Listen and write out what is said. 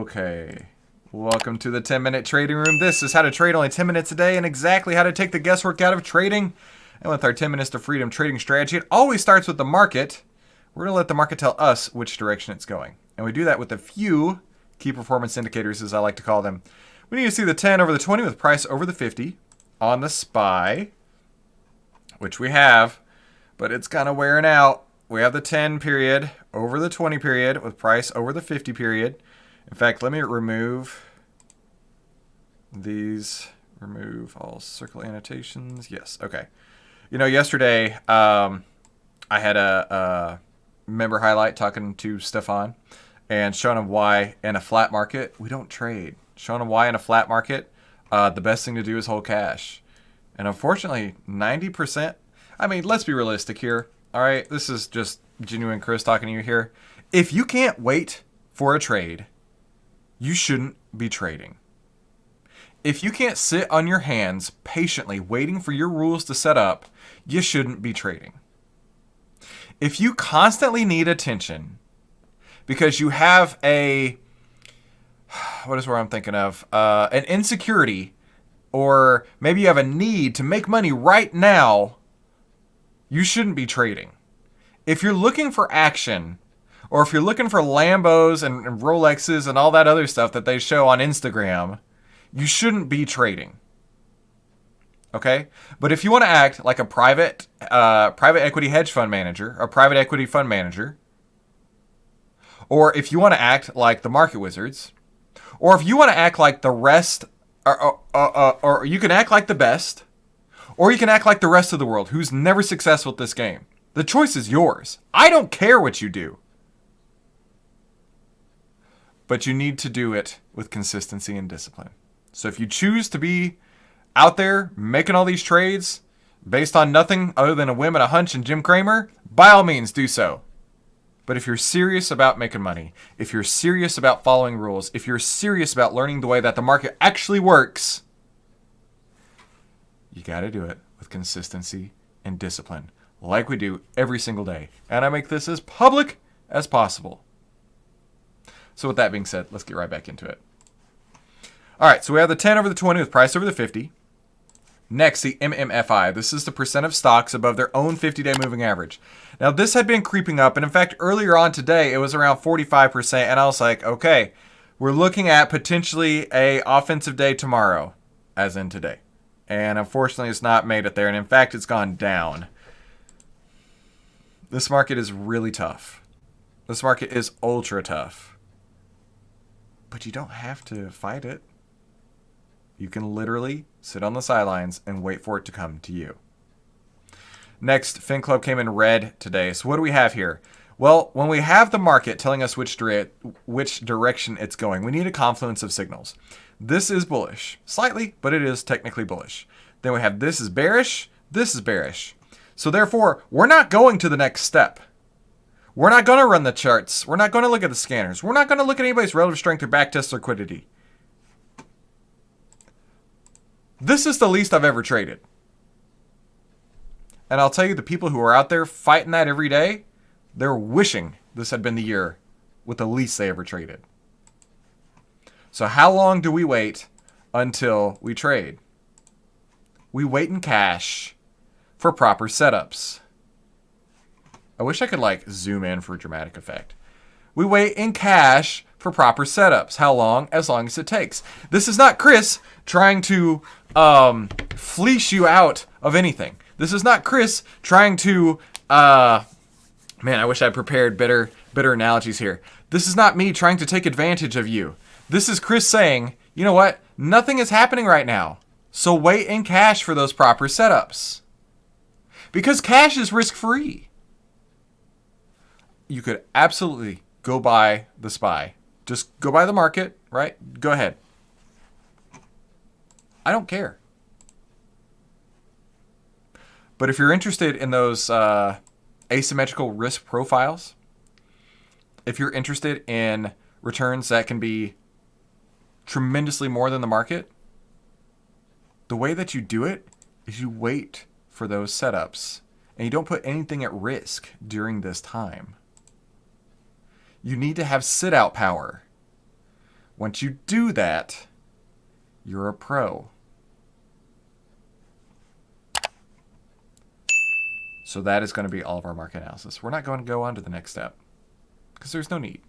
Okay. Welcome to the 10-minute trading room. This is how to trade only 10 minutes a day and exactly how to take the guesswork out of trading. And with our 10 minutes to freedom trading strategy, it always starts with the market. We're going to let the market tell us which direction it's going. And we do that with a few key performance indicators, as I like to call them. We need to see the 10 over the 20 with price over the 50 on the SPY, which we have, but it's kind of wearing out. We have the 10 period over the 20 period with price over the 50 period. In fact, let me remove these. Remove all circle annotations. Yes, okay. You know, yesterday I had a member highlight talking to Stefan and showing him why in a flat market we don't trade. Showing him why in a flat market the best thing to do is hold cash. And unfortunately, 90%. I mean, let's be realistic here. All right, this is just genuine Chris talking to you here. If you can't wait for a trade, you shouldn't be trading. If you can't sit on your hands patiently waiting for your rules to set up, you shouldn't be trading. If you constantly need attention because you have what is where I'm thinking of? An insecurity, or maybe you have a need to make money right now, you shouldn't be trading. If you're looking for action, or if you're looking for Lambos and Rolexes and all that other stuff that they show on Instagram, you shouldn't be trading. Okay? But if you want to act like a private equity hedge fund manager, a private equity fund manager, or if you want to act like the market wizards, or if you want to act like the rest, or you can act like the best, or you can act like the rest of the world who's never successful at this game. The choice is yours. I don't care what you do. But you need to do it with consistency and discipline. So if you choose to be out there making all these trades based on nothing other than a whim and a hunch and Jim Cramer, by all means do so. But if you're serious about making money, if you're serious about following rules, if you're serious about learning the way that the market actually works, you got to do it with consistency and discipline, like we do every single day. And I make this as public as possible. So with that being said, let's get right back into it. All right, so we have the 10 over the 20 with price over the 50. Next, the MMFI. This is the percent of stocks above their own 50-day moving average. Now, this had been creeping up, and in fact, earlier on today, it was around 45%, and I was like, okay, we're looking at potentially a offensive day tomorrow, as in today. And unfortunately, it's not made it there, and in fact, it's gone down. This market is really tough. This market is ultra tough. But you don't have to fight it. You can literally sit on the sidelines and wait for it to come to you. Next, FinClub came in red today. So what do we have here? Well, when we have the market telling us which direction it's going, we need a confluence of signals. This is bullish. Slightly, but it is technically bullish. Then we have this is bearish. This is bearish. So therefore, we're not going to the next step. We're not going to run the charts. We're not going to look at the scanners. We're not going to look at anybody's relative strength or backtest liquidity. This is the least I've ever traded. And I'll tell you, the people who are out there fighting that every day, they're wishing this had been the year with the least they ever traded. So how long do we wait until we trade? We wait in cash for proper setups. I wish I could like zoom in for a dramatic effect. We wait in cash for proper setups. How long? As long as it takes. This is not Chris trying to fleece you out of anything. This is not Chris trying to, man, I wish I prepared better analogies here. This is not me trying to take advantage of you. This is Chris saying, you know what? Nothing is happening right now. So wait in cash for those proper setups. Because cash is risk-free. You could absolutely go buy the SPY. Just go buy the market, right? Go ahead. I don't care. But if you're interested in those asymmetrical risk profiles, if you're interested in returns that can be tremendously more than the market, the way that you do it is you wait for those setups and you don't put anything at risk during this time. You need to have sit-out power. Once you do that, you're a pro. So that is going to be all of our market analysis. We're not going to go on to the next step because there's no need.